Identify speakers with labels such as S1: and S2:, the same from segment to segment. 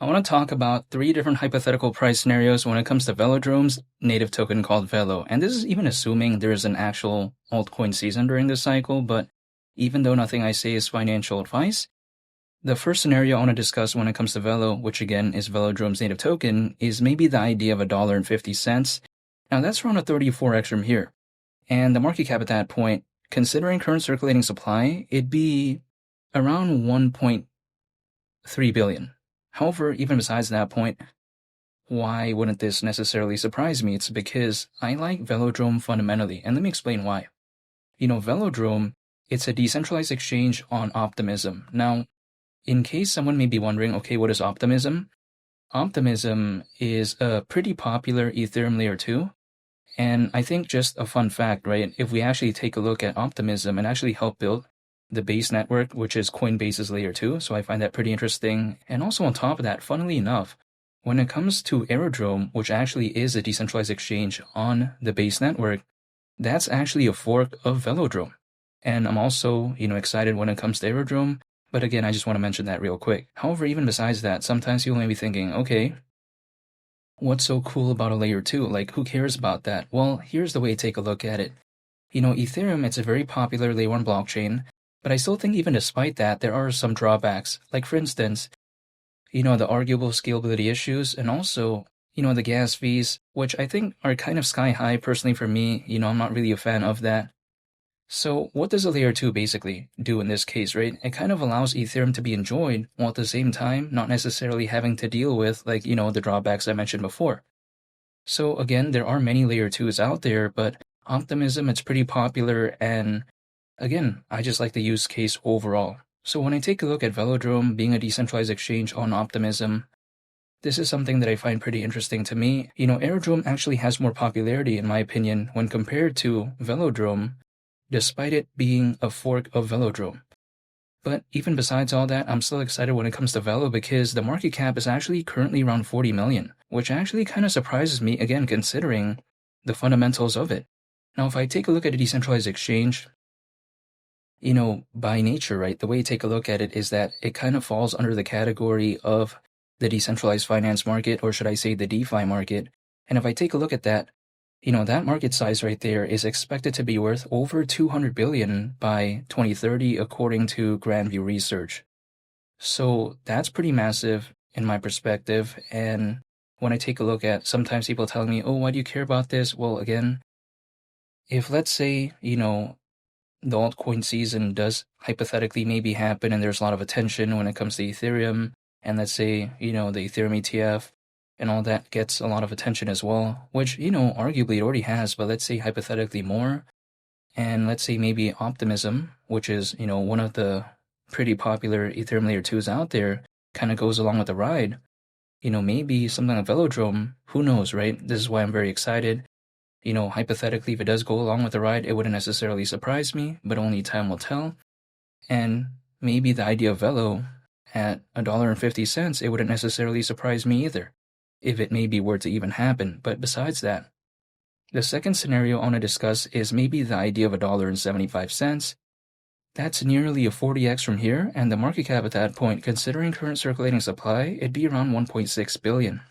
S1: I want to talk about three different hypothetical price scenarios when it comes to Velodrome's native token called VELO. And this is even assuming there is an actual altcoin season during this cycle, but even though nothing I say is financial advice, the first scenario I want to discuss when it comes to VELO, which again is Velodrome's native token, is maybe the idea of $1.50. Now that's around a 34x from here. And the market cap at that point, considering current circulating supply, it'd be around 1.3 billion. However, even besides that point, why wouldn't this necessarily surprise me? It's because I like Velodrome fundamentally, and let me explain why. Velodrome, it's a decentralized exchange on Optimism. Now, in case someone may be wondering, okay, what is Optimism? Optimism is a pretty popular Ethereum layer 2, and I think just a fun fact, right? If we actually take a look at Optimism and actually help build the base network, which is Coinbase's layer 2, so I find that pretty interesting. And also on top of that, funnily enough, when it comes to Aerodrome, which actually is a decentralized exchange on the base network, that's actually a fork of Velodrome. And I'm also, excited when it comes to Aerodrome, but again, I just want to mention that real quick. However, even besides that, sometimes you may be thinking, okay, what's so cool about a layer 2? Like, who cares about that? Well, here's the way to take a look at it. Ethereum, it's a very popular layer 1 blockchain, but I still think even despite that, there are some drawbacks. Like for instance, the arguable scalability issues and also, the gas fees, which I think are kind of sky high personally for me. I'm not really a fan of that. So what does a layer 2 basically do in this case, right? It kind of allows Ethereum to be enjoyed while at the same time not necessarily having to deal with the drawbacks I mentioned before. So again, there are many layer 2s out there, but Optimism, it's pretty popular, and again, I just like the use case overall. So when I take a look at Velodrome being a decentralized exchange on Optimism, this is something that I find pretty interesting to me. Aerodrome actually has more popularity in my opinion when compared to Velodrome, despite it being a fork of Velodrome. But even besides all that, I'm still excited when it comes to Velo because the market cap is actually currently around 40 million, which actually kind of surprises me again considering the fundamentals of it. Now, if I take a look at a decentralized exchange, by nature, right, the way you take a look at it is that it kind of falls under the category of the decentralized finance market, or should I say the DeFi market. And if I take a look at that, that market size right there is expected to be worth over 200 billion by 2030, according to Grandview Research. So that's pretty massive in my perspective. And when I take a look at sometimes people telling me, oh, why do you care about this? Well, again, if let's say, the altcoin season does hypothetically maybe happen and there's a lot of attention when it comes to Ethereum, and let's say, the Ethereum ETF and all that gets a lot of attention as well, which, arguably it already has, but let's say hypothetically more, and let's say maybe Optimism, which is, one of the pretty popular Ethereum layer 2s out there, kind of goes along with the ride, maybe something like Velodrome, who knows, right? This is why I'm very excited. Hypothetically, if it does go along with the ride, it wouldn't necessarily surprise me, but only time will tell. And maybe the idea of Velo at $1.50, it wouldn't necessarily surprise me either, if it maybe were to even happen. But besides that, the second scenario I want to discuss is maybe the idea of $1.75. That's nearly a 40x from here, and the market cap at that point, considering current circulating supply, it'd be around 1.6 billion.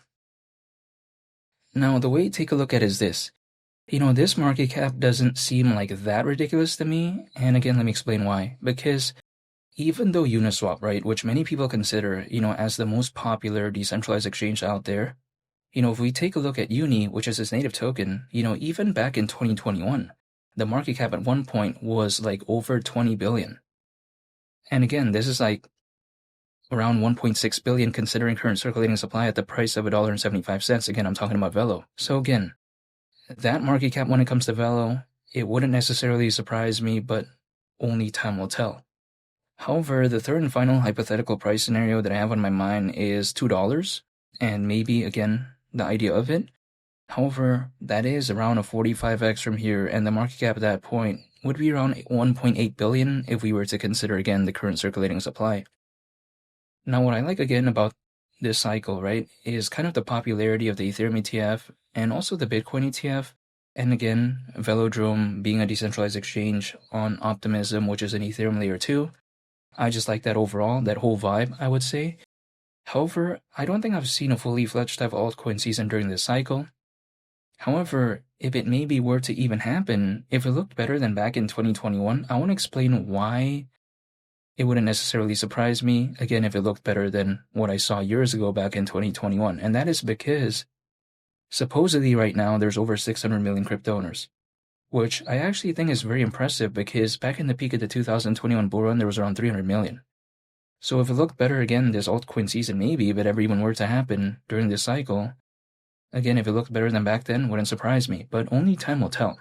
S1: Now, the way to take a look at it is this. This market cap doesn't seem like that ridiculous to me, and again, let me explain why. Because even though Uniswap, right, which many people consider, as the most popular decentralized exchange out there, if we take a look at Uni, which is its native token, even back in 2021, the market cap at one point was like over 20 billion. And again, this is like around 1.6 billion considering current circulating supply at the price of $1.75. Again, I'm talking about Velo. So again, that market cap when it comes to Velo, it wouldn't necessarily surprise me, but only time will tell. However, the third and final hypothetical price scenario that I have on my mind is $2, and maybe, again, the idea of it. However, that is around a 45x from here, and the market cap at that point would be around 1.8 billion if we were to consider, again, the current circulating supply. Now, what I like, again, about this cycle, right, is kind of the popularity of the Ethereum ETF and also the Bitcoin ETF. And again, Velodrome being a decentralized exchange on Optimism, which is an Ethereum layer 2. I just like that overall, that whole vibe, I would say. However, I don't think I've seen a fully fledged type of altcoin season during this cycle. However, if it maybe were to even happen, if it looked better than back in 2021, I want to explain why it wouldn't necessarily surprise me, again, if it looked better than what I saw years ago back in 2021. And that is because supposedly right now there's over 600 million crypto owners, which I actually think is very impressive because back in the peak of the 2021 bull run, there was around 300 million. So if it looked better again this altcoin season, maybe if it ever even were to happen during this cycle, again, if it looked better than back then, wouldn't surprise me, but only time will tell.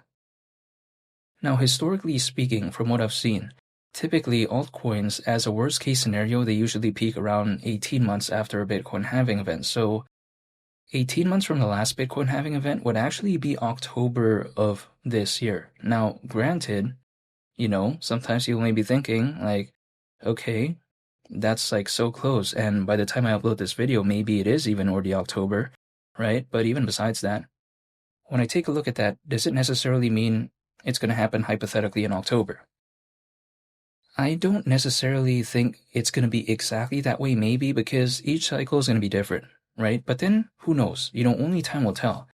S1: Now, historically speaking, from what I've seen, typically altcoins, as a worst case scenario, they usually peak around 18 months after a Bitcoin halving event. So 18 months from the last Bitcoin halving event would actually be October of this year. Now, granted, sometimes you may be thinking like, okay, that's like so close. And by the time I upload this video, maybe it is even already October, right? But even besides that, when I take a look at that, does it necessarily mean it's going to happen hypothetically in October? I don't necessarily think it's going to be exactly that way, maybe, because each cycle is going to be different, right? But then, who knows? Only time will tell.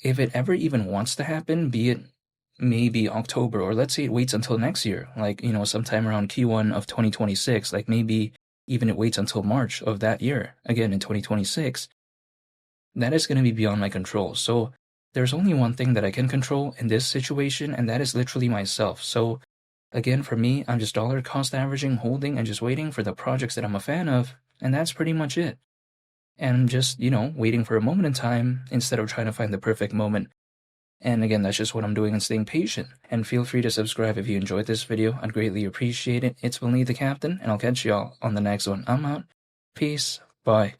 S1: If it ever even wants to happen, be it maybe October, or let's say it waits until next year, like, sometime around Q1 of 2026, like maybe even it waits until March of that year, again in 2026, that is going to be beyond my control. So there's only one thing that I can control in this situation, and that is literally myself. So again, for me, I'm just dollar cost averaging, holding, and just waiting for the projects that I'm a fan of, and that's pretty much it. And I'm just, waiting for a moment in time instead of trying to find the perfect moment. And again, that's just what I'm doing and staying patient. And feel free to subscribe if you enjoyed this video. I'd greatly appreciate it. It's Willie the Captain, and I'll catch y'all on the next one. I'm out. Peace. Bye.